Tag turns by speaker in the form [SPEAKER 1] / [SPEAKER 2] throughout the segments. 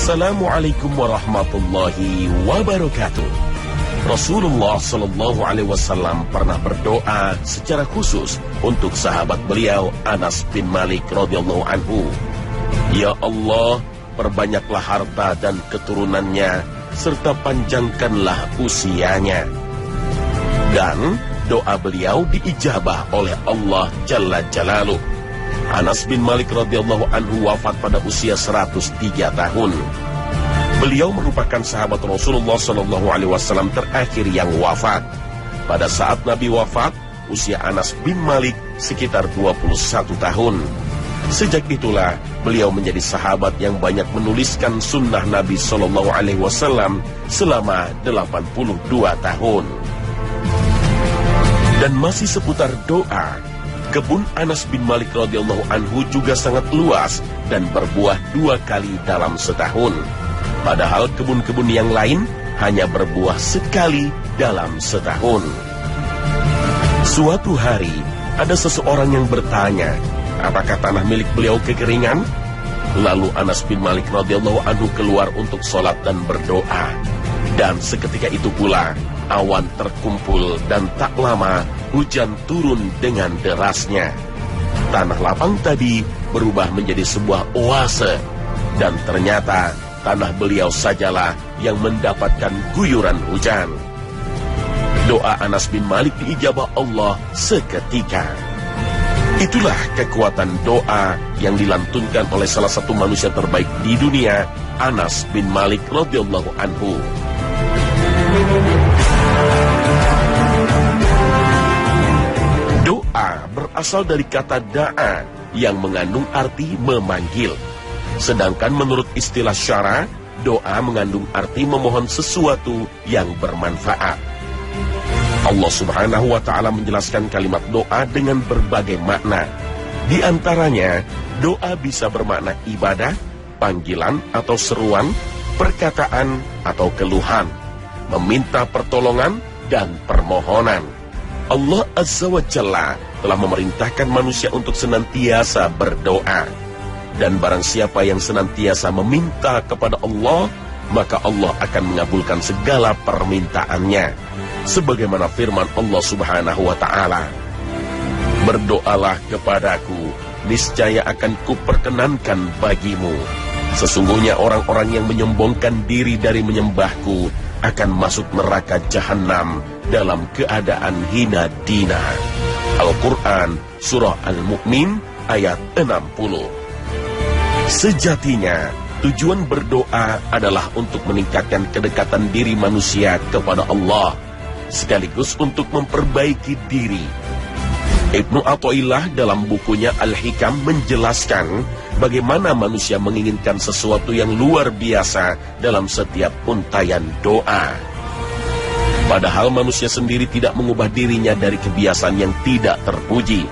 [SPEAKER 1] Assalamualaikum warahmatullahi wabarakatuh. Rasulullah Sallallahu Alaihi Wasallam pernah berdoa secara khusus untuk sahabat beliau Anas bin Malik radhiyallahu anhu. Ya Allah, perbanyaklah harta dan keturunannya, serta panjangkanlah usianya. Dan doa beliau diijabah oleh Allah Jalla Jalaluh. Anas bin Malik radhiyallahu anhu wafat pada usia 103 tahun. Beliau merupakan sahabat Rasulullah Sallallahu Alaihi Wasallam terakhir yang wafat. Pada saat Nabi wafat, usia Anas bin Malik sekitar 21 tahun. Sejak itulah beliau menjadi sahabat yang banyak menuliskan sunnah Nabi Sallallahu Alaihi Wasallam selama 82 tahun. Dan masih seputar doa, kebun Anas bin Malik radhiyallahu anhu juga sangat luas dan berbuah 2 kali dalam setahun. Padahal kebun-kebun yang lain hanya berbuah sekali dalam setahun. Suatu hari, ada seseorang yang bertanya, apakah tanah milik beliau kekeringan? Lalu Anas bin Malik radhiyallahu anhu keluar untuk sholat dan berdoa. Dan seketika itu pula, awan terkumpul dan tak lama hujan turun dengan derasnya. Tanah lapang tadi berubah menjadi sebuah oase. Dan ternyata tanah beliau sajalah yang mendapatkan guyuran hujan. Doa Anas bin Malik diijabah Allah seketika. Itulah kekuatan doa yang dilantunkan oleh salah satu manusia terbaik di dunia, Anas bin Malik radhiyallahu anhu. Doa berasal dari kata da'a yang mengandung arti memanggil. Sedangkan menurut istilah syara, doa mengandung arti memohon sesuatu yang bermanfaat. Allah Subhanahu wa Ta'ala menjelaskan kalimat doa dengan berbagai makna. Di antaranya, doa bisa bermakna ibadah, panggilan atau seruan, perkataan atau keluhan, meminta pertolongan dan permohonan. Allah Azza wa Jalla telah memerintahkan manusia untuk senantiasa berdoa. Dan barang siapa yang senantiasa meminta kepada Allah, maka Allah akan mengabulkan segala permintaannya. Sebagaimana firman Allah Subhanahu wa Ta'ala, berdoalah kepadaku, niscaya akan kuperkenankan bagimu. Sesungguhnya orang-orang yang menyombongkan diri dari menyembahku akan masuk neraka jahanam dalam keadaan hina dina. Al-Quran Surah Al-Mu'min ayat 60. Sejatinya, tujuan berdoa adalah untuk meningkatkan kedekatan diri manusia kepada Allah, sekaligus untuk memperbaiki diri. Ibnu Athaillah dalam bukunya Al-Hikam menjelaskan bagaimana manusia menginginkan sesuatu yang luar biasa dalam setiap untayan doa. Padahal manusia sendiri tidak mengubah dirinya dari kebiasaan yang tidak terpuji.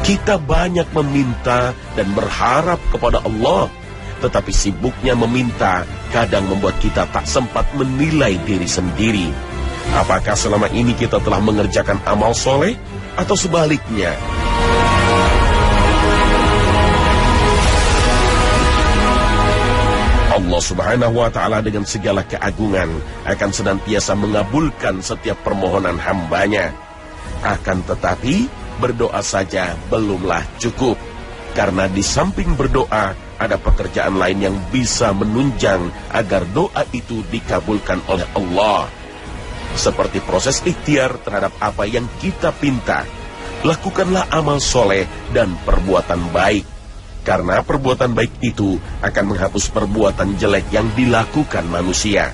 [SPEAKER 1] Kita banyak meminta dan berharap kepada Allah, tetapi sibuknya meminta kadang membuat kita tak sempat menilai diri sendiri. Apakah selama ini kita telah mengerjakan amal soleh atau sebaliknya? Allah Subhanahu wa Ta'ala dengan segala keagungan akan senantiasa mengabulkan setiap permohonan hambanya. Akan tetapi, berdoa saja belumlah cukup, karena di samping berdoa ada pekerjaan lain yang bisa menunjang agar doa itu dikabulkan oleh Allah. Seperti proses ikhtiar terhadap apa yang kita pinta, lakukanlah amal soleh dan perbuatan baik, karena perbuatan baik itu akan menghapus perbuatan jelek yang dilakukan manusia.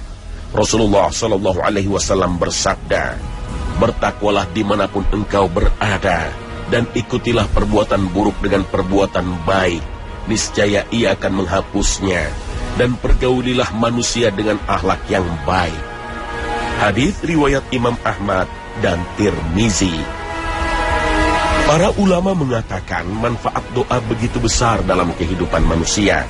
[SPEAKER 1] Rasulullah Sallallahu Alaihi Wasallam bersabda, bertakwalah dimanapun engkau berada, dan ikutilah perbuatan buruk dengan perbuatan baik, niscaya ia akan menghapusnya, dan pergaulilah manusia dengan akhlak yang baik. Hadits riwayat Imam Ahmad dan Tirmizi. Para ulama mengatakan manfaat doa begitu besar dalam kehidupan manusia.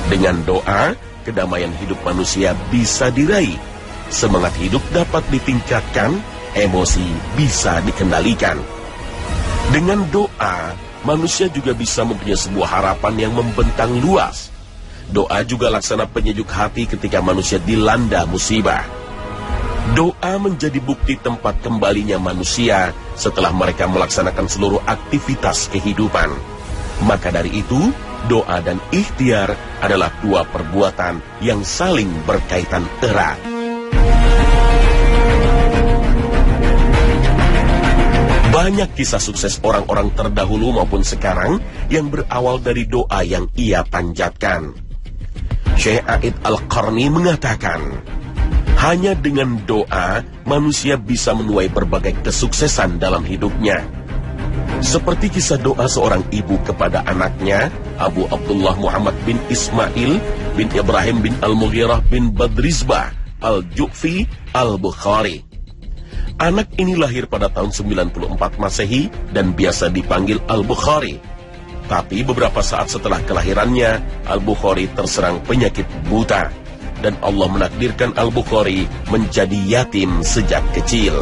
[SPEAKER 1] Dengan doa, kedamaian hidup manusia bisa diraih, semangat hidup dapat ditingkatkan, emosi bisa dikendalikan. Dengan doa, manusia juga bisa mempunyai sebuah harapan yang membentang luas. Doa juga laksana penyejuk hati ketika manusia dilanda musibah. Doa menjadi bukti tempat kembalinya manusia setelah mereka melaksanakan seluruh aktivitas kehidupan. Maka dari itu, doa dan ikhtiar adalah dua perbuatan yang saling berkaitan erat. Banyak kisah sukses orang-orang terdahulu maupun sekarang yang berawal dari doa yang ia panjatkan. Syekh A'id Al-Qarni mengatakan, hanya dengan doa manusia bisa menuai berbagai kesuksesan dalam hidupnya. Seperti kisah doa seorang ibu kepada anaknya, Abu Abdullah Muhammad bin Ismail bin Ibrahim bin Al-Mughirah bin Badrizbah Al-Ju'fi Al-Bukhari. Anak ini lahir pada tahun 94 Masehi dan biasa dipanggil Al-Bukhari. Tapi beberapa saat setelah kelahirannya, Al-Bukhari terserang penyakit buta. Dan Allah menakdirkan Al-Bukhari menjadi yatim sejak kecil.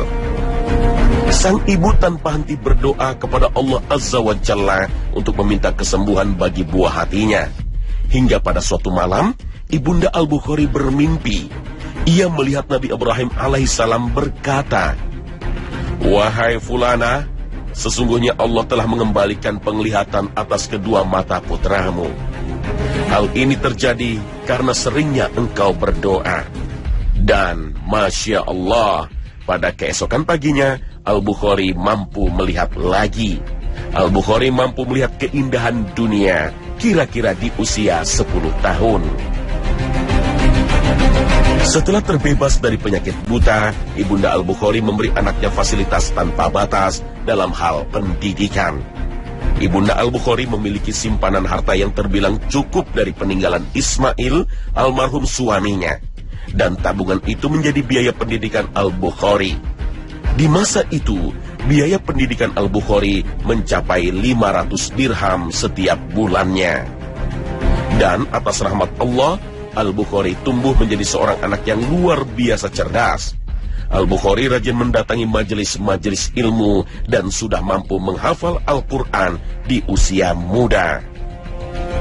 [SPEAKER 1] Sang ibu tanpa henti berdoa kepada Allah Azza wa Jalla untuk meminta kesembuhan bagi buah hatinya. Hingga pada suatu malam, ibunda Al-Bukhari bermimpi. Ia melihat Nabi Ibrahim alaihissalam berkata, "Wahai fulana, sesungguhnya Allah telah mengembalikan penglihatan atas kedua mata putramu. Hal ini terjadi karena seringnya engkau berdoa." Dan Masya Allah, pada keesokan paginya, Al-Bukhari mampu melihat lagi. Al-Bukhari mampu melihat keindahan dunia, kira-kira di usia 10 tahun. Setelah terbebas dari penyakit buta, ibunda Al-Bukhari memberi anaknya fasilitas tanpa batas dalam hal pendidikan. Ibunda Al-Bukhari memiliki simpanan harta yang terbilang cukup dari peninggalan Ismail, almarhum suaminya. Dan tabungan itu menjadi biaya pendidikan Al-Bukhari. Di masa itu, biaya pendidikan Al-Bukhari mencapai 500 dirham setiap bulannya. Dan atas rahmat Allah, Al-Bukhari tumbuh menjadi seorang anak yang luar biasa cerdas. Al-Bukhari rajin mendatangi majelis-majelis ilmu dan sudah mampu menghafal Al-Quran di usia muda.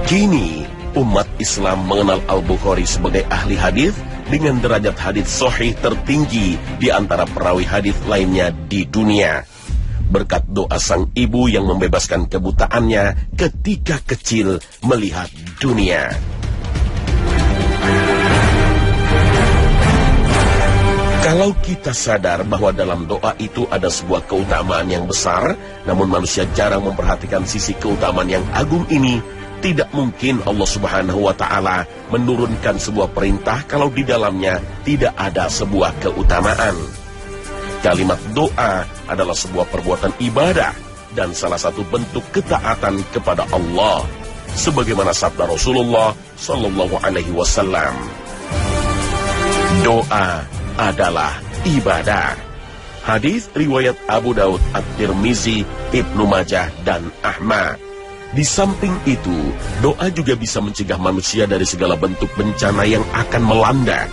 [SPEAKER 1] Kini, umat Islam mengenal Al-Bukhari sebagai ahli hadis dengan derajat hadis sahih tertinggi di antara perawi hadis lainnya di dunia. Berkat doa sang ibu yang membebaskan kebutaannya ketika kecil melihat dunia. Kalau kita sadar bahwa dalam doa itu ada sebuah keutamaan yang besar, namun manusia jarang memperhatikan sisi keutamaan yang agung ini, tidak mungkin Allah Subhanahu wa Ta'ala menurunkan sebuah perintah kalau di dalamnya tidak ada sebuah keutamaan. Kalimat doa adalah sebuah perbuatan ibadah dan salah satu bentuk ketaatan kepada Allah, sebagaimana sabda Rasulullah Sallallahu Alaihi Wasallam, doa adalah ibadah. Hadis riwayat Abu Daud, At-Tirmizi, Ibnu Majah, dan Ahmad. Di samping itu, doa juga bisa mencegah manusia dari segala bentuk bencana yang akan melanda.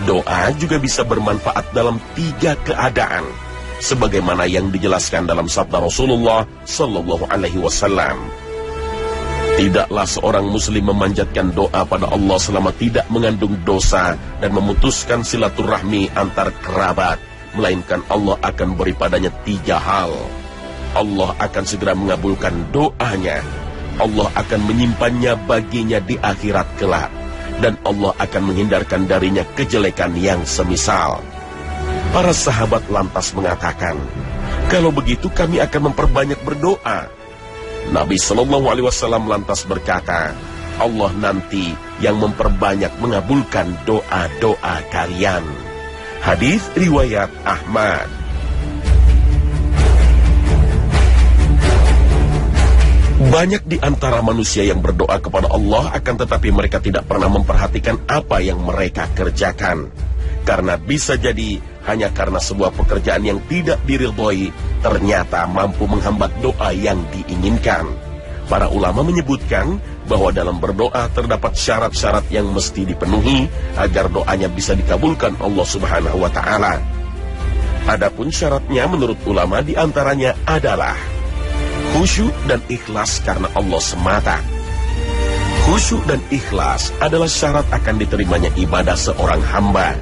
[SPEAKER 1] Doa juga bisa bermanfaat dalam 3 keadaan, sebagaimana yang dijelaskan dalam sabda Rasulullah Sallallahu Alaihi Wasallam. Tidaklah seorang muslim memanjatkan doa pada Allah selama tidak mengandung dosa dan memutuskan silaturahmi antar kerabat, melainkan Allah akan beri padanya 3 hal. Allah akan segera mengabulkan doanya, Allah akan menyimpannya baginya di akhirat kelak, dan Allah akan menghindarkan darinya kejelekan yang semisal. Para sahabat lantas mengatakan, "Kalau begitu kami akan memperbanyak berdoa." Nabi Sallallahu Alaihi Wasallam lantas berkata, "Allah nanti yang memperbanyak mengabulkan doa-doa kalian." Hadis riwayat Ahmad. Banyak di antara manusia yang berdoa kepada Allah, akan tetapi mereka tidak pernah memperhatikan apa yang mereka kerjakan. Karena bisa jadi hanya karena sebuah pekerjaan yang tidak diridhoi ternyata mampu menghambat doa yang diinginkan. Para ulama menyebutkan bahwa dalam berdoa terdapat syarat-syarat yang mesti dipenuhi agar doanya bisa dikabulkan Allah Subhanahu wa Ta'ala. Adapun syaratnya menurut ulama diantaranya adalah khusyuk dan ikhlas karena Allah semata. Khusyuk dan ikhlas adalah syarat akan diterimanya ibadah seorang hamba.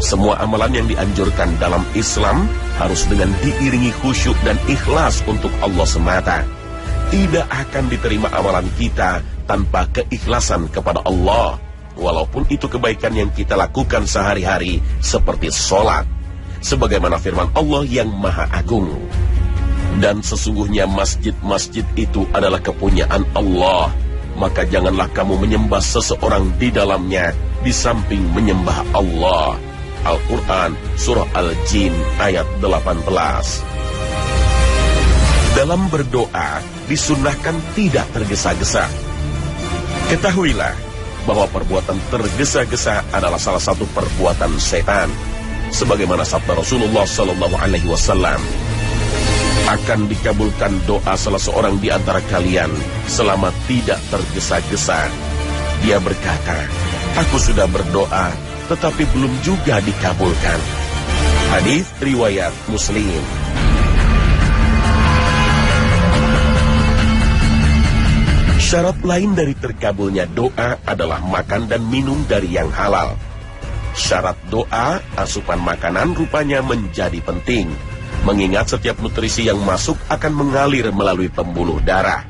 [SPEAKER 1] Semua amalan yang dianjurkan dalam Islam harus dengan diiringi khusyuk dan ikhlas untuk Allah semata. Tidak akan diterima amalan kita tanpa keikhlasan kepada Allah, walaupun itu kebaikan yang kita lakukan sehari-hari seperti sholat, sebagaimana firman Allah yang Maha Agung. Dan sesungguhnya masjid-masjid itu adalah kepunyaan Allah, maka janganlah kamu menyembah seseorang di dalamnya di samping menyembah Allah. Al-Quran Surah Al-Jin ayat 18. Dalam berdoa disunnahkan tidak tergesa-gesa. Ketahuilah bahwa perbuatan tergesa-gesa adalah salah satu perbuatan setan. Sebagaimana sabda Rasulullah SAW, akan dikabulkan doa salah seorang di antara kalian selama tidak tergesa-gesa. Dia berkata, aku sudah berdoa tetapi belum juga dikabulkan. Hadis riwayat Muslim. Syarat lain dari terkabulnya doa adalah makan dan minum dari yang halal. Syarat doa, asupan makanan rupanya menjadi penting, mengingat setiap nutrisi yang masuk akan mengalir melalui pembuluh darah.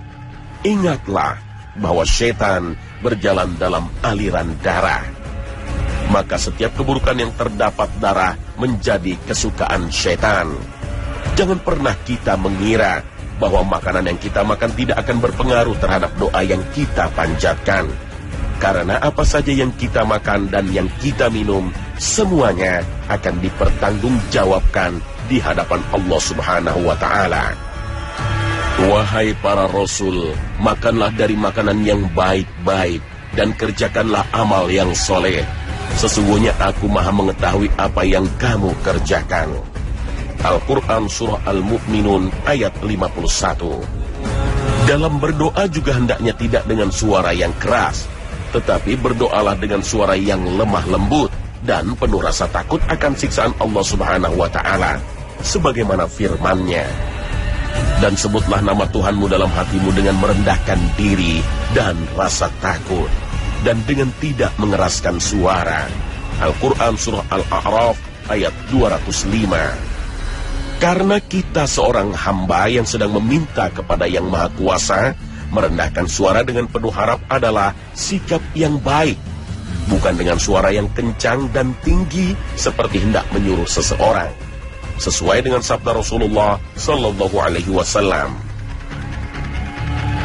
[SPEAKER 1] Ingatlah bahwa setan berjalan dalam aliran darah. Maka setiap keburukan yang terdapat darah menjadi kesukaan setan. Jangan pernah kita mengira bahwa makanan yang kita makan tidak akan berpengaruh terhadap doa yang kita panjatkan. Karena apa saja yang kita makan dan yang kita minum, semuanya akan dipertanggungjawabkan di hadapan Allah Subhanahu wa Ta'ala. Wahai para Rasul, makanlah dari makanan yang baik-baik dan kerjakanlah amal yang soleh. Sesungguhnya aku maha mengetahui apa yang kamu kerjakan. Al-Quran Surah Al-Mu'minun ayat 51. Dalam berdoa juga hendaknya tidak dengan suara yang keras, tetapi berdoalah dengan suara yang lemah lembut dan penuh rasa takut akan siksaan Allah Subhanahu wa Ta'ala, sebagaimana firman-Nya. Dan sebutlah nama Tuhanmu dalam hatimu dengan merendahkan diri dan rasa takut, dan dengan tidak mengeraskan suara. Al-Quran Surah Al-A'raf ayat 205. Karena kita seorang hamba yang sedang meminta kepada Yang Maha Kuasa, merendahkan suara dengan penuh harap adalah sikap yang baik, bukan dengan suara yang kencang dan tinggi seperti hendak menyuruh seseorang. Sesuai dengan sabda Rasulullah Sallallahu Alaihi Wasallam,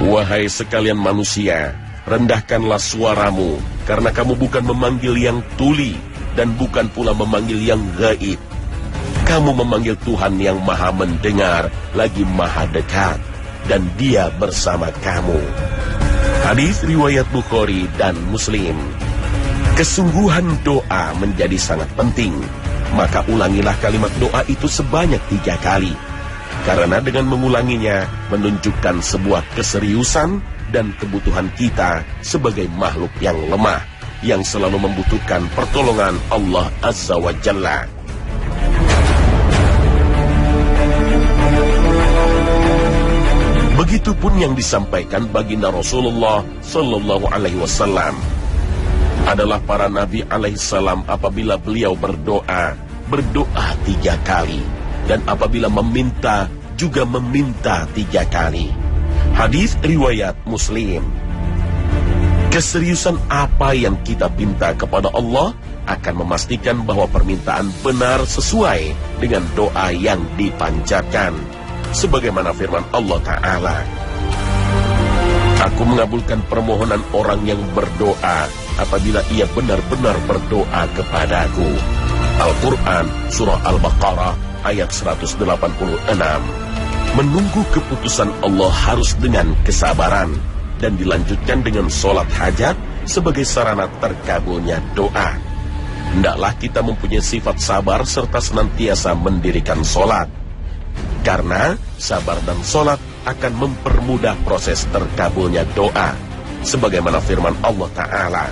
[SPEAKER 1] wahai sekalian manusia, rendahkanlah suaramu, karena kamu bukan memanggil yang tuli dan bukan pula memanggil yang gaib. Kamu memanggil Tuhan yang maha mendengar, lagi maha dekat, dan Dia bersama kamu. Hadis riwayat Bukhari dan Muslim. Kesungguhan doa menjadi sangat penting, maka ulangilah kalimat doa itu sebanyak 3 kali. Karena dengan mengulanginya menunjukkan sebuah keseriusan dan kebutuhan kita sebagai makhluk yang lemah, yang selalu membutuhkan pertolongan Allah Azza wa Jalla. Begitupun yang disampaikan baginda Rasulullah Sallallahu Alaihi Wasallam adalah para nabi alaihissalam apabila beliau berdoa 3 kali, dan apabila meminta juga meminta 3 kali. Hadis riwayat Muslim. Keseriusan apa yang kita pinta kepada Allah akan memastikan bahwa permintaan benar sesuai dengan doa yang dipanjatkan, sebagaimana firman Allah Ta'ala, aku mengabulkan permohonan orang yang berdoa apabila ia benar-benar berdoa kepadaku. Al-Quran Surah Al-Baqarah ayat 186. Menunggu keputusan Allah harus dengan kesabaran, dan dilanjutkan dengan sholat hajat sebagai sarana terkabulnya doa. Hendaklah kita mempunyai sifat sabar serta senantiasa mendirikan sholat, karena sabar dan sholat akan mempermudah proses terkabulnya doa, sebagaimana firman Allah Ta'ala,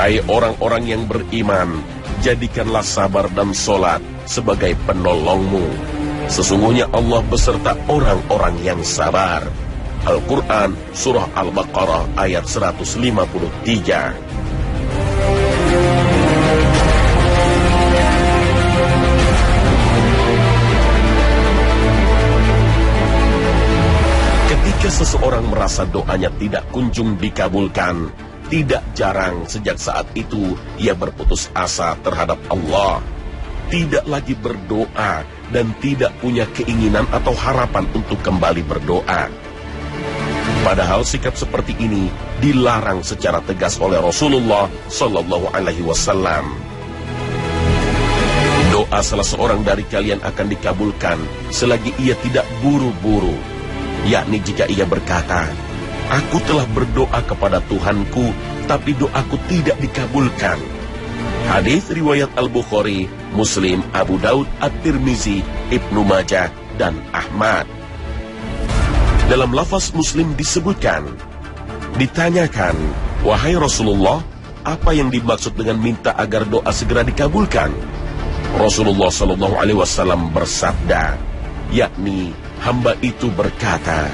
[SPEAKER 1] hai orang-orang yang beriman, jadikanlah sabar dan sholat sebagai penolongmu. Sesungguhnya Allah beserta orang-orang yang sabar. Al-Quran Surah Al-Baqarah ayat 153. Ketika seseorang merasa doanya tidak kunjung dikabulkan, tidak jarang sejak saat itu ia berputus asa terhadap Allah, tidak lagi berdoa dan tidak punya keinginan atau harapan untuk kembali berdoa. Padahal sikap seperti ini dilarang secara tegas oleh Rasulullah Sallallahu Alaihi Wasallam. Doa salah seorang dari kalian akan dikabulkan selagi ia tidak buru-buru, yakni jika ia berkata, "Aku telah berdoa kepada Tuhanku, tapi doaku tidak dikabulkan." Hadis riwayat Al-Bukhari, Muslim, Abu Daud, At-Tirmizi, Ibnu Majah, dan Ahmad. Dalam lafaz Muslim disebutkan, ditanyakan, "Wahai Rasulullah, apa yang dimaksud dengan minta agar doa segera dikabulkan?" Rasulullah Sallallahu Alaihi Wasallam bersabda, yakni hamba itu berkata,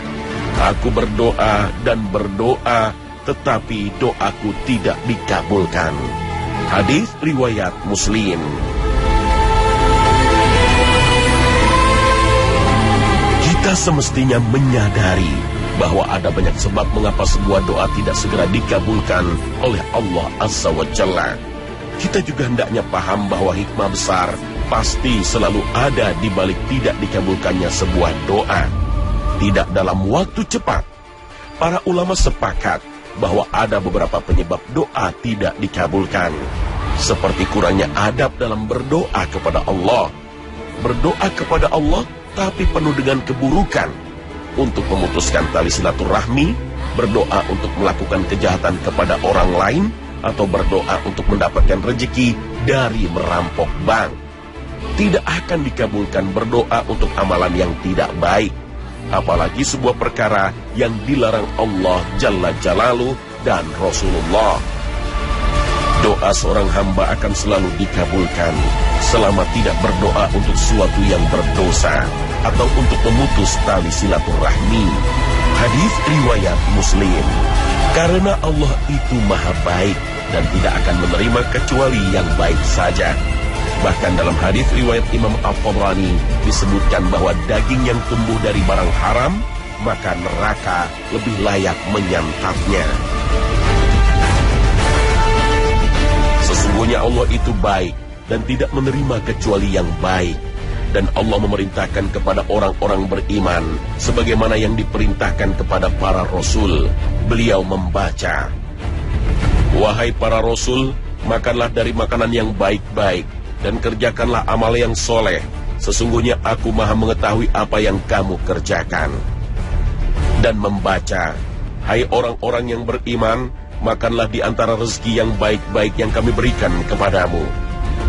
[SPEAKER 1] "Aku berdoa dan berdoa, tetapi doaku tidak dikabulkan." Hadis riwayat Muslim. Kita semestinya menyadari bahwa ada banyak sebab mengapa sebuah doa tidak segera dikabulkan oleh Allah Azza wa Jalla. Kita juga hendaknya paham bahwa hikmah besar pasti selalu ada di balik tidak dikabulkannya sebuah doa. Tidak dalam waktu cepat. Para ulama sepakat bahwa ada beberapa penyebab doa tidak dikabulkan, seperti kurangnya adab dalam berdoa kepada Allah. Berdoa kepada Allah tapi penuh dengan keburukan, untuk memutuskan tali silaturahmi, berdoa untuk melakukan kejahatan kepada orang lain, atau berdoa untuk mendapatkan rezeki dari merampok bank. Tidak akan dikabulkan berdoa untuk amalan yang tidak baik, apalagi sebuah perkara yang dilarang Allah Jalla Jalaluh dan Rasulullah. Doa seorang hamba akan selalu dikabulkan selama tidak berdoa untuk sesuatu yang berdosa atau untuk memutus tali silaturahmi. Hadis riwayat Muslim. Karena Allah itu maha baik dan tidak akan menerima kecuali yang baik saja. Bahkan dalam hadis riwayat Imam At-Tabrani disebutkan bahwa daging yang tumbuh dari barang haram, maka neraka lebih layak menyantapnya. Sesungguhnya Allah itu baik dan tidak menerima kecuali yang baik. Dan Allah memerintahkan kepada orang-orang beriman sebagaimana yang diperintahkan kepada para rasul. Beliau membaca, "Wahai para rasul, makanlah dari makanan yang baik-baik dan kerjakanlah amal yang soleh. Sesungguhnya aku maha mengetahui apa yang kamu kerjakan." Dan membaca, "Hai orang-orang yang beriman, makanlah di antara rezeki yang baik-baik yang kami berikan kepadamu."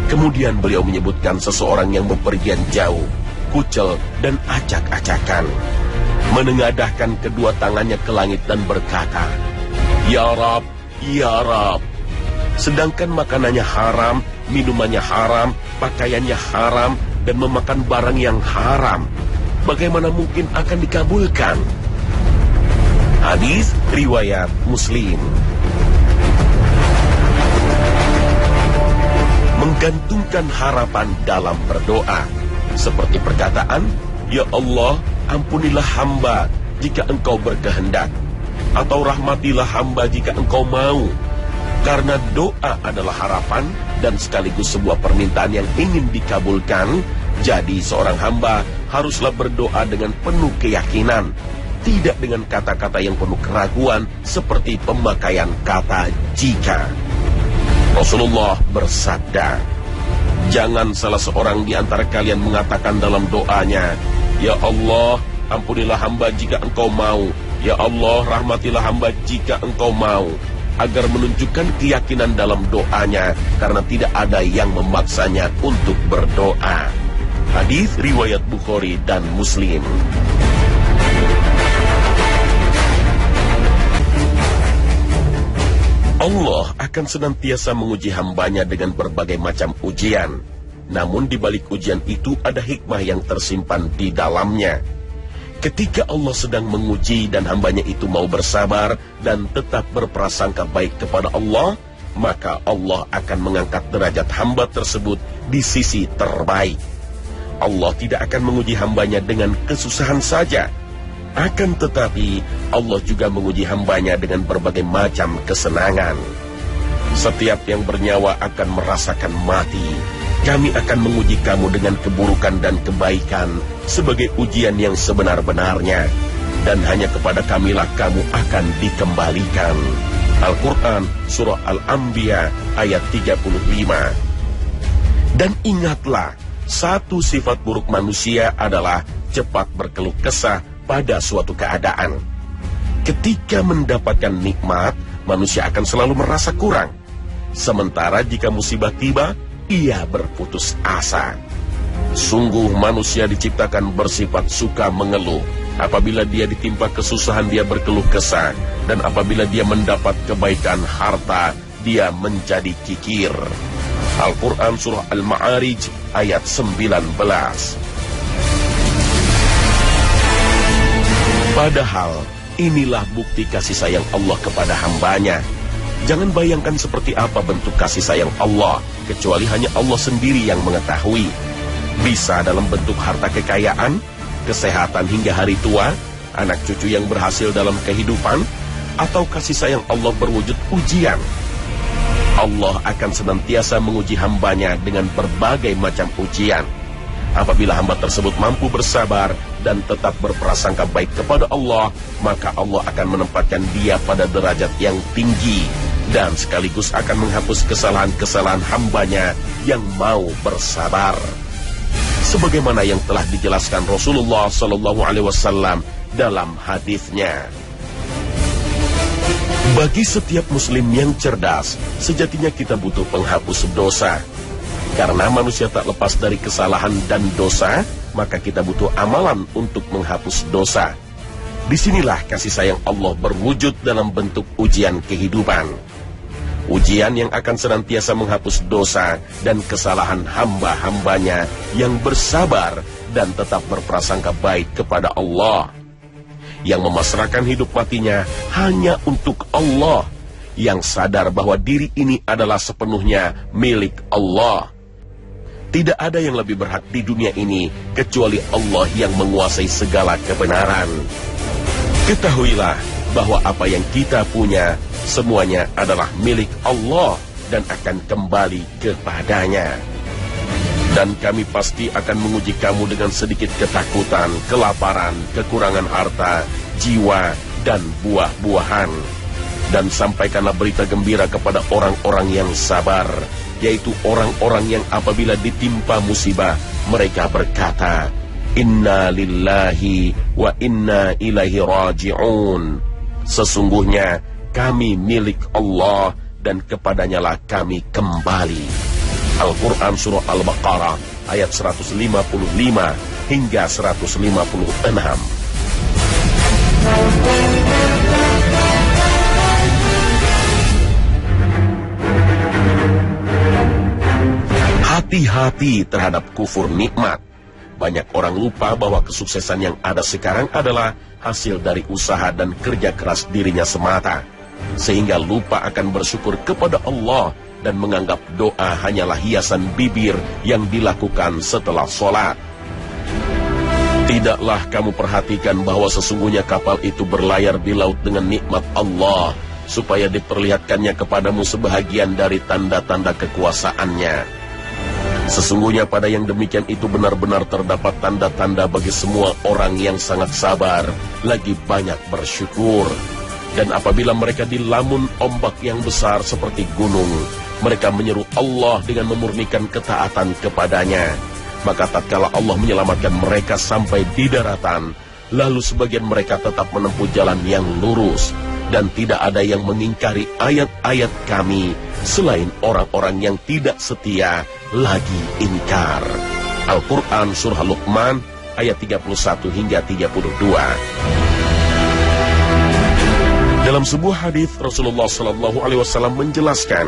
[SPEAKER 1] Kemudian beliau menyebutkan seseorang yang bepergian jauh, kucel dan acak-acakan, menengadahkan kedua tangannya ke langit dan berkata, "Ya Rab, Ya Rab." Sedangkan makanannya haram, minumannya haram, pakaiannya haram, dan memakan barang yang haram, bagaimana mungkin akan dikabulkan? Hadis riwayat Muslim. Menggantungkan harapan dalam berdoa, seperti perkataan, "Ya Allah, ampunilah hamba jika engkau berkehendak," atau "Rahmatilah hamba jika engkau mau." Karena doa adalah harapan dan sekaligus sebuah permintaan yang ingin dikabulkan, jadi seorang hamba haruslah berdoa dengan penuh keyakinan, tidak dengan kata-kata yang penuh keraguan seperti pemakaian kata "jika." Rasulullah bersabda, "Jangan salah seorang di antara kalian mengatakan dalam doanya, 'Ya Allah, ampunilah hamba jika engkau mau. Ya Allah, rahmatilah hamba jika engkau mau,' agar menunjukkan keyakinan dalam doanya, karena tidak ada yang memaksanya untuk berdoa." Hadis riwayat Bukhari dan Muslim. Allah akan senantiasa menguji hambanya dengan berbagai macam ujian. Namun di balik ujian itu ada hikmah yang tersimpan di dalamnya. Ketika Allah sedang menguji dan hambanya itu mau bersabar dan tetap berprasangka baik kepada Allah, maka Allah akan mengangkat derajat hamba tersebut di sisi terbaik. Allah tidak akan menguji hambanya dengan kesusahan saja. Akan tetapi, Allah juga menguji hambanya dengan berbagai macam kesenangan. Setiap yang bernyawa akan merasakan mati. Kami akan menguji kamu dengan keburukan dan kebaikan sebagai ujian yang sebenar-benarnya. Dan hanya kepada kamilah kamu akan dikembalikan. Al-Quran Surah Al-Anbiya ayat 35. Dan ingatlah, satu sifat buruk manusia adalah cepat berkeluh kesah pada suatu keadaan. Ketika mendapatkan nikmat, manusia akan selalu merasa kurang. Sementara jika musibah tiba, ia berputus asa. Sungguh manusia diciptakan bersifat suka mengeluh. Apabila dia ditimpa kesusahan, dia berkeluh kesah. Dan apabila dia mendapat kebaikan harta, dia menjadi kikir. Al-Quran Surah Al-Ma'arij ayat 19. Padahal inilah bukti kasih sayang Allah kepada hambanya. Jangan bayangkan seperti apa bentuk kasih sayang Allah, kecuali hanya Allah sendiri yang mengetahui. Bisa dalam bentuk harta kekayaan, kesehatan hingga hari tua, anak cucu yang berhasil dalam kehidupan, atau kasih sayang Allah berwujud ujian. Allah akan senantiasa menguji hambanya dengan berbagai macam ujian. Apabila hamba tersebut mampu bersabar dan tetap berprasangka baik kepada Allah, maka Allah akan menempatkan dia pada derajat yang tinggi dan sekaligus akan menghapus kesalahan-kesalahan hambanya yang mau bersabar. Sebagaimana yang telah dijelaskan Rasulullah SAW dalam hadisnya. Bagi setiap muslim yang cerdas, sejatinya kita butuh penghapus dosa. Karena manusia tak lepas dari kesalahan dan dosa, maka kita butuh amalan untuk menghapus dosa. Disinilah kasih sayang Allah berwujud dalam bentuk ujian kehidupan. Ujian yang akan senantiasa menghapus dosa dan kesalahan hamba-hambanya yang bersabar dan tetap berprasangka baik kepada Allah. Yang memasrahkan hidup matinya hanya untuk Allah. Yang sadar bahwa diri ini adalah sepenuhnya milik Allah. Tidak ada yang lebih berhak di dunia ini kecuali Allah yang menguasai segala kebenaran. Ketahuilah bahwa apa yang kita punya semuanya adalah milik Allah dan akan kembali kepadanya. Dan kami pasti akan menguji kamu dengan sedikit ketakutan, kelaparan, kekurangan harta, jiwa, dan buah-buahan. Dan sampaikanlah berita gembira kepada orang-orang yang sabar, yaitu orang-orang yang apabila ditimpa musibah, mereka berkata, Inna lillahi wa inna ilaihi raji'un. Sesungguhnya kami milik Allah dan kepadanyalah kami kembali. Al-Quran Surah Al-Baqarah ayat 155 hingga 156. Hati-hati terhadap kufur nikmat. Banyak orang lupa bahwa kesuksesan yang ada sekarang adalah hasil dari usaha dan kerja keras dirinya semata. Sehingga lupa akan bersyukur kepada Allah dan menganggap doa hanyalah hiasan bibir yang dilakukan setelah sholat. Tidaklah kamu perhatikan bahwa sesungguhnya kapal itu berlayar di laut dengan nikmat Allah, supaya diperlihatkannya kepadamu sebahagian dari tanda-tanda kekuasaannya. Sesungguhnya pada yang demikian itu benar-benar terdapat tanda-tanda bagi semua orang yang sangat sabar, lagi banyak bersyukur. Dan apabila mereka dilamun ombak yang besar seperti gunung, mereka menyeru Allah dengan memurnikan ketaatan kepadanya. Maka tatkala Allah menyelamatkan mereka sampai di daratan, lalu sebagian mereka tetap menempuh jalan yang lurus. Dan tidak ada yang mengingkari ayat-ayat kami selain orang-orang yang tidak setia lagi ingkar. Al-Quran Surah Luqman ayat 31 hingga 32. Dalam sebuah hadis Rasulullah SAW menjelaskan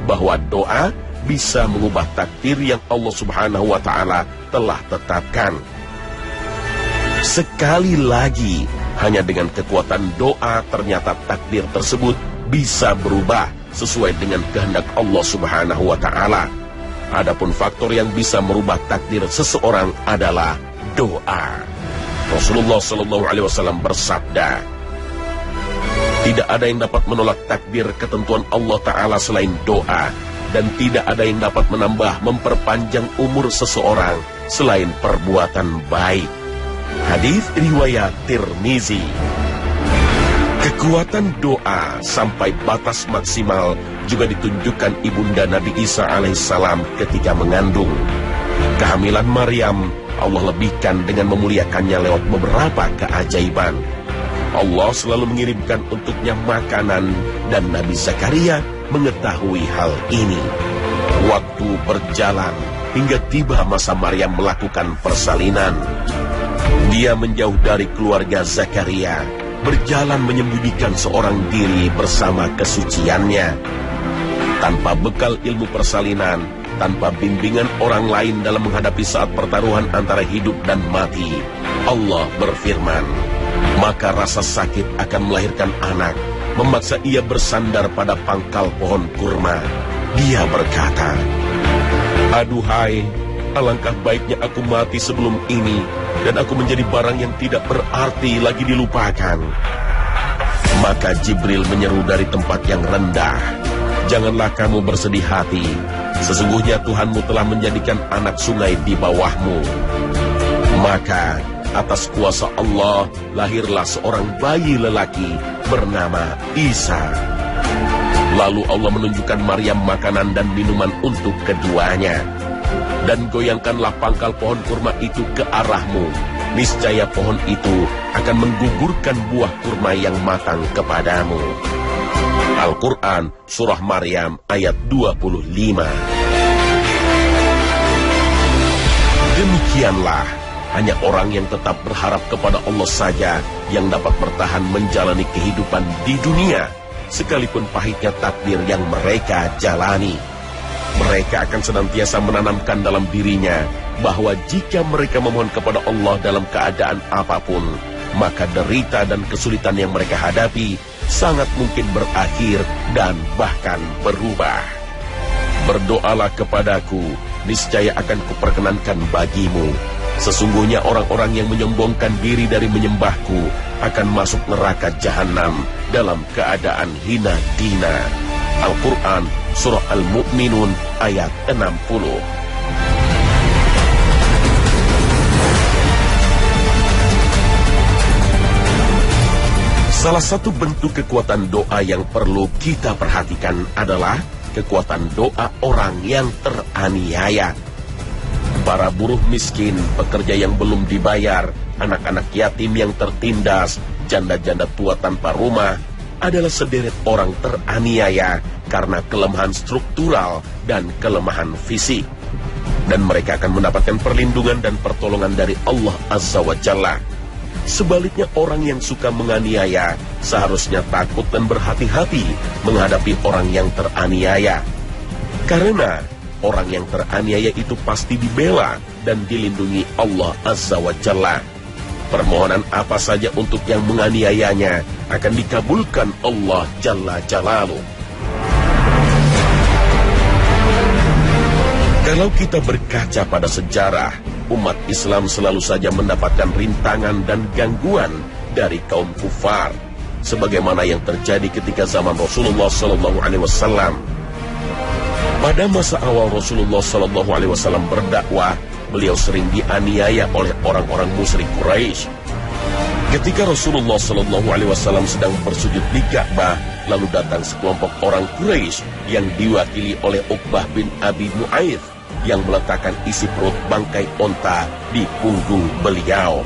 [SPEAKER 1] bahwa doa bisa mengubah takdir yang Allah Subhanahu wa Ta'ala telah tetapkan. Sekali lagi, hanya dengan kekuatan doa ternyata takdir tersebut bisa berubah sesuai dengan kehendak Allah Subhanahu wa Ta'ala. Adapun faktor yang bisa merubah takdir seseorang adalah doa. Rasulullah Shallallahu Alaihi Wasallam bersabda, tidak ada yang dapat menolak takdir ketentuan Allah Ta'ala selain doa, dan tidak ada yang dapat menambah memperpanjang umur seseorang selain perbuatan baik. Hadis riwayat Tirmizi. Kekuatan doa sampai batas maksimal juga ditunjukkan ibunda Nabi Isa alaihissalam ketika mengandung. Kehamilan Maryam Allah lebihkan dengan memuliakannya lewat beberapa keajaiban. Allah selalu mengirimkan untuknya makanan dan Nabi Zakaria mengetahui hal ini. Waktu berjalan hingga tiba masa Maryam melakukan persalinan. Dia menjauh dari keluarga Zakaria, berjalan menyembunyikan seorang diri bersama kesuciannya. Tanpa bekal ilmu persalinan, tanpa bimbingan orang lain dalam menghadapi saat pertaruhan antara hidup dan mati, Allah berfirman, maka rasa sakit akan melahirkan anak, memaksa ia bersandar pada pangkal pohon kurma. Dia berkata, aduhai, alangkah baiknya aku mati sebelum ini, dan aku menjadi barang yang tidak berarti lagi dilupakan. Maka Jibril menyeru dari tempat yang rendah, janganlah kamu bersedih hati, sesungguhnya Tuhanmu telah menjadikan anak sungai di bawahmu. Maka atas kuasa Allah lahirlah seorang bayi lelaki bernama Isa. Lalu Allah menunjukkan Maryam makanan dan minuman untuk keduanya. Dan goyangkanlah pangkal pohon kurma itu ke arahmu. Niscaya pohon itu akan menggugurkan buah kurma yang matang kepadamu. Al-Quran Surah Maryam ayat 25. Demikianlah, hanya orang yang tetap berharap kepada Allah saja yang dapat bertahan menjalani kehidupan di dunia, sekalipun pahitnya takdir yang mereka jalani. Mereka akan senantiasa menanamkan dalam dirinya bahwa jika mereka memohon kepada Allah dalam keadaan apapun, maka derita dan kesulitan yang mereka hadapi sangat mungkin berakhir dan bahkan berubah. Berdoalah kepadaku, niscaya akan kuperkenankan bagimu. Sesungguhnya orang-orang yang menyombongkan diri dari menyembahku akan masuk neraka jahanam dalam keadaan hina dina. Al-Quran Surah Al-Mu'minun ayat 60. Salah satu bentuk kekuatan doa yang perlu kita perhatikan adalah kekuatan doa orang yang teraniaya. Para buruh miskin, pekerja yang belum dibayar, anak-anak yatim yang tertindas, janda-janda tua tanpa rumah, adalah sederet orang teraniaya karena kelemahan struktural dan kelemahan fisik. Dan mereka akan mendapatkan perlindungan dan pertolongan dari Allah Azza wa Jalla. Sebaliknya orang yang suka menganiaya seharusnya takut dan berhati-hati menghadapi orang yang teraniaya. Karena orang yang teraniaya itu pasti dibela dan dilindungi Allah Azza wa Jalla. Permohonan apa saja untuk yang menganiayanya akan dikabulkan Allah Jalla Jalaluh. Kalau kita berkaca pada sejarah, umat Islam selalu saja mendapatkan rintangan dan gangguan dari kaum kufar, sebagaimana yang terjadi ketika zaman Rasulullah SAW. Pada masa awal Rasulullah SAW berdakwah, beliau sering dianiaya oleh orang-orang musyrik Quraisy. Ketika Rasulullah SAW sedang bersujud di Ka'bah, lalu datang sekelompok orang Quraisy yang diwakili oleh Uqbah bin Abi Mu'ayth yang meletakkan isi perut bangkai onta di punggung beliau.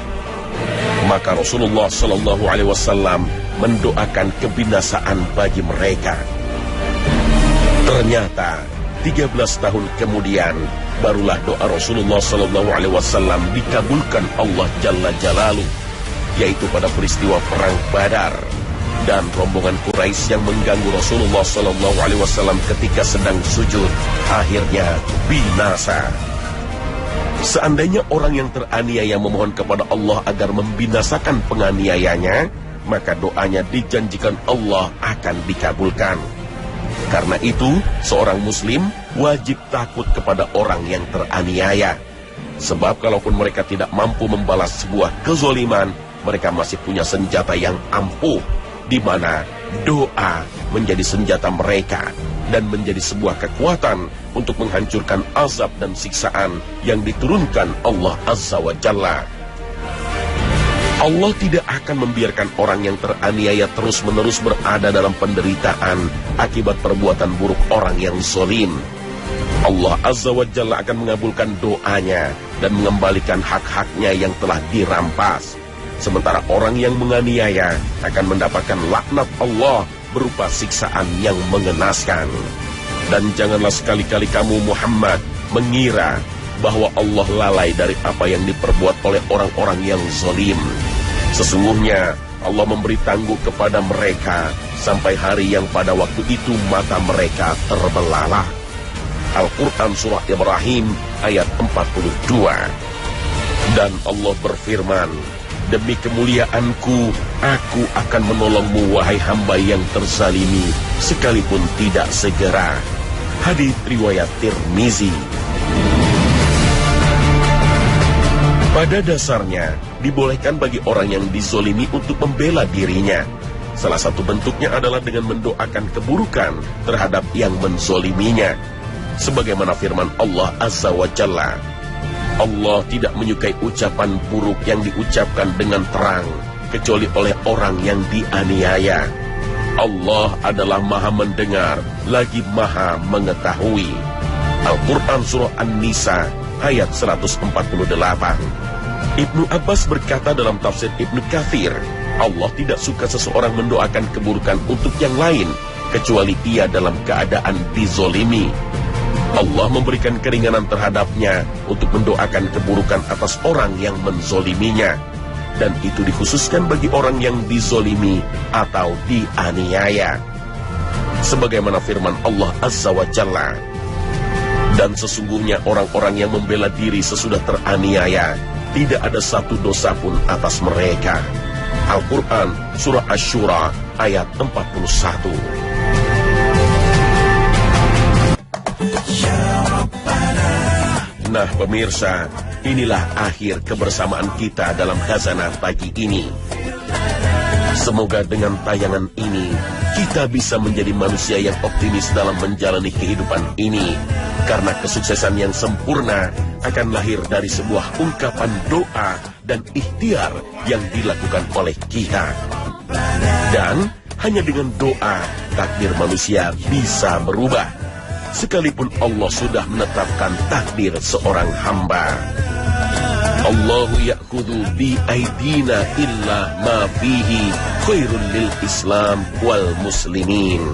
[SPEAKER 1] Maka Rasulullah SAW mendoakan kebinasaan bagi mereka. Ternyata 13 tahun kemudian barulah doa Rasulullah SAW dikabulkan Allah Jalla Jalaluh, yaitu pada peristiwa perang Badar dan rombongan Quraisy yang mengganggu Rasulullah SAW ketika sedang sujud akhirnya binasa. Seandainya orang yang teraniaya memohon kepada Allah agar membinasakan penganiayanya, maka doanya dijanjikan Allah akan dikabulkan. Karena itu, seorang muslim wajib takut kepada orang yang teraniaya. Sebab kalaupun mereka tidak mampu membalas sebuah kezoliman, mereka masih punya senjata yang ampuh, di mana doa menjadi senjata mereka dan menjadi sebuah kekuatan untuk menghancurkan azab dan siksaan yang diturunkan Allah Azza wa Jalla. Allah tidak akan membiarkan orang yang teraniaya terus-menerus berada dalam penderitaan akibat perbuatan buruk orang yang zalim. Allah Azza wa Jalla akan mengabulkan doanya dan mengembalikan hak-haknya yang telah dirampas. Sementara orang yang menganiaya akan mendapatkan laknat Allah berupa siksaan yang mengenaskan. Dan janganlah sekali-kali kamu Muhammad mengira bahwa Allah lalai dari apa yang diperbuat oleh orang-orang yang zalim. Sesungguhnya Allah memberi tangguh kepada mereka sampai hari yang pada waktu itu mata mereka terbelalak. Al-Quran Surah Ibrahim ayat 42. Dan Allah berfirman, demi kemuliaanku, aku akan menolongmu wahai hamba yang terzalimi, sekalipun tidak segera. Hadits riwayat Tirmizi. Pada dasarnya, dibolehkan bagi orang yang dizolimi untuk membela dirinya. Salah satu bentuknya adalah dengan mendoakan keburukan terhadap yang menzoliminya. Sebagaimana firman Allah Azza wa Jalla, Allah tidak menyukai ucapan buruk yang diucapkan dengan terang, kecuali oleh orang yang dianiaya. Allah adalah maha mendengar, lagi maha mengetahui. Al-Quran Surah An-Nisa ayat 148. Ibnu Abbas berkata dalam tafsir Ibnu Katsir, Allah tidak suka seseorang mendoakan keburukan untuk yang lain, kecuali ia dalam keadaan dizolimi. Allah memberikan keringanan terhadapnya untuk mendoakan keburukan atas orang yang menzoliminya. Dan itu dikhususkan bagi orang yang dizolimi atau dianiaya. Sebagaimana firman Allah Azza wa Jalla, dan sesungguhnya orang-orang yang membela diri sesudah teraniaya, tidak ada satu dosa pun atas mereka. Al-Quran Surah Asy-Syura ayat 41. Nah pemirsa, inilah akhir kebersamaan kita dalam Khazanah pagi ini. Semoga dengan tayangan ini, kita bisa menjadi manusia yang optimis dalam menjalani kehidupan ini. Karena kesuksesan yang sempurna akan lahir dari sebuah ungkapan doa dan ikhtiar yang dilakukan oleh kita. Dan hanya dengan doa, takdir manusia bisa berubah. Sekalipun Allah sudah menetapkan takdir seorang hamba. Allahu ya'khudhu bi aidina illa ma fihi khairul lil Islam wal muslimin.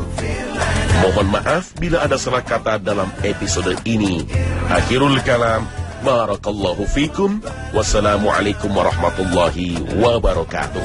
[SPEAKER 1] Mohon maaf bila ada salah kata dalam episode ini. Akhirul kalam, barakallahu fikum. Wassalamualaikum warahmatullahi wabarakatuh.